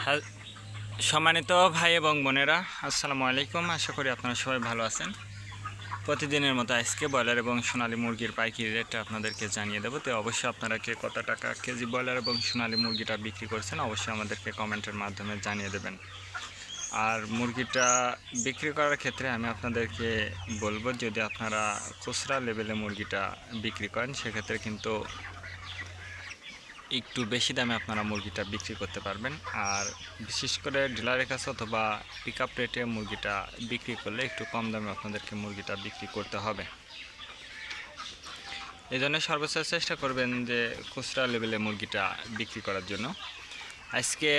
হ্যাঁ, সম্মানিত ভাই এবং বোনেরা, আসসালামু আলাইকুম। আশা করি আপনারা সবাই ভালো আছেন। প্রতিদিনের মতো আজকে ব্রয়লার এবং সোনালী মুরগির পাইকারি রেটটা আপনাদেরকে জানিয়ে দেবো। তো অবশ্যই আপনারা কে কত টাকা কেজি ব্রয়লার এবং সোনালী মুরগিটা বিক্রি করছেন অবশ্যই আমাদেরকে কমেন্টের মাধ্যমে জানিয়ে দেবেন। আর মুরগিটা বিক্রি করার ক্ষেত্রে আমি আপনাদেরকে বলবো, যদি আপনারা খুচরা লেভেলে মুরগিটা বিক্রি করেন সেক্ষেত্রে কিন্তু একটু বেশি দামে আপনারা মুরগিটা বিক্রি করতে পারবেন। আর বিশেষ করে ডিলারের কাছে অথবা পিক আপ রেটে মুরগিটা বিক্রি করলে একটু কম দামে আপনাদেরকে মুরগিটা বিক্রি করতে হবে। এই জন্য সর্বোচ্চ চেষ্টা করবেন যে খুচরা লেভেলে মুরগিটা বিক্রি করার জন্য। আজকে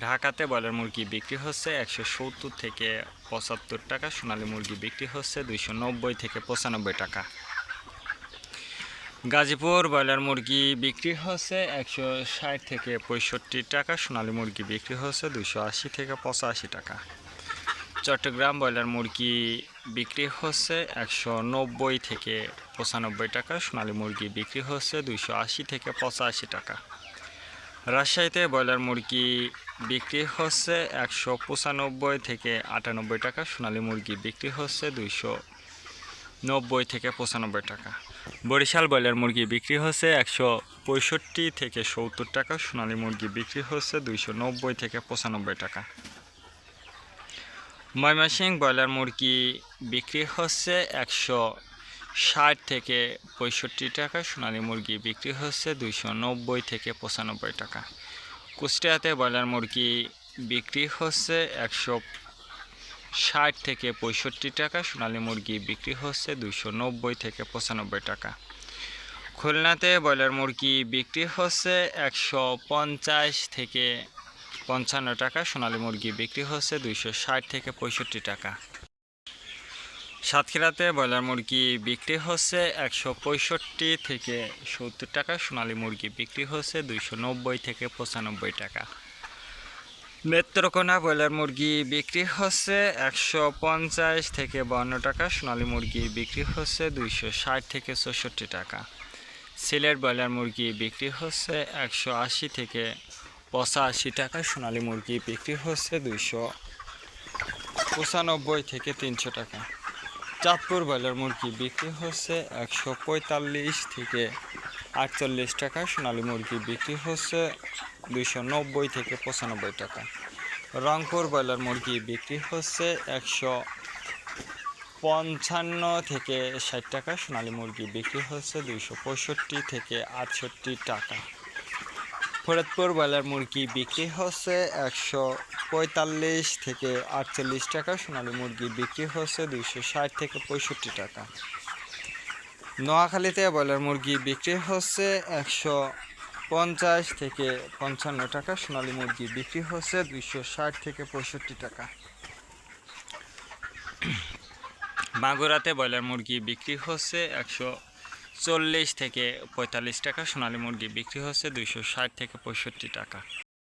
ঢাকাতে ব্রয়লার মুরগি বিক্রি হচ্ছে 170 থেকে 75 টাকা, সোনালী মুরগি বিক্রি হচ্ছে 290 থেকে 95 টাকা। গাজীপুর ব্রয়লার মুরগি বিক্রি হচ্ছে 160 থেকে 65 টাকা, সোনালী মুরগি বিক্রি হচ্ছে 280 থেকে 85 টাকা। চট্টগ্রাম ব্রয়লার মুরগি বিক্রি হচ্ছে 190 থেকে 95 টাকা, সোনালী মুরগি বিক্রি হচ্ছে 280 থেকে 85 টাকা। রাজশাহীতে ব্রয়লার মুরগি বিক্রি হচ্ছে 195 থেকে 98 টাকা, সোনালী মুরগি বিক্রি হচ্ছে 290 থেকে 95 টাকা। বরিশাল ব্রয়লার মুরগি বিক্রি হচ্ছে 165 থেকে 70 টাকা, সোনালী মুরগি বিক্রি হচ্ছে 290 থেকে 95 টাকা। ময়মনসিংহ ব্রয়লার মুরগি বিক্রি হচ্ছে 160 থেকে 65 টাকা, সোনালী মুরগি বিক্রি হচ্ছে 290 থেকে 95 টাকা। কুষ্টিয়াতে ব্রয়লার মুরগি বিক্রি হচ্ছে 160 থেকে 65 টাকা, সোনালী মুরগি বিক্রি হচ্ছে 290 থেকে 95 টাকা। খুলনাতে ব্রয়লার মুরগি বিক্রি হচ্ছে 150 থেকে 55 টাকা, সোনালী মুরগি বিক্রি হচ্ছে 260 থেকে 65 টাকা। সাতক্ষীরাতে ব্রয়লার মুরগি বিক্রি হচ্ছে 165 থেকে 70 টাকা, সোনালী মুরগি বিক্রি হচ্ছে 290 থেকে 95 টাকা। নেত্রকোনা ব্রয়লার মুরগি বিক্রি হচ্ছে 150 থেকে 52 টাকা, সোনালী মুরগি বিক্রি হচ্ছে 260 থেকে 64 টাকা। সিলেট ব্রয়লার মুরগি বিক্রি হচ্ছে 180 থেকে 85 টাকা, সোনালী মুরগি বিক্রি হচ্ছে 295 থেকে 300 টাকা। চাঁদপুর ব্রয়লার মুরগি বিক্রি হচ্ছে 145 থেকে 48 টাকা, সোনালী মুরগি বিক্রি হচ্ছে 290 থেকে 95 টাকা। রংপুর ব্রয়লার মুরগি বিক্রি হচ্ছে 155 থেকে 60 টাকা, সোনালী মুরগি বিক্রি হচ্ছে 265 থেকে 68 টাকা। ফরিদপুর ব্রয়লার মুরগি বিক্রি হচ্ছে 145 থেকে 48 টাকা, সোনালী মুরগি বিক্রি হচ্ছে 260 থেকে 65 টাকা। নোয়াখালীতে ব্রয়লার মুরগি বিক্রি হচ্ছে 150 থেকে 55 টাকা, সোনালী মুরগি বিক্রি হচ্ছে 260 থেকে 65 টাকা। মাগুরাতে ব্রয়লার মুরগি বিক্রি হচ্ছে 140 থেকে 45 টাকা, সোনালী মুরগি বিক্রি হচ্ছে 260 থেকে 65 টাকা।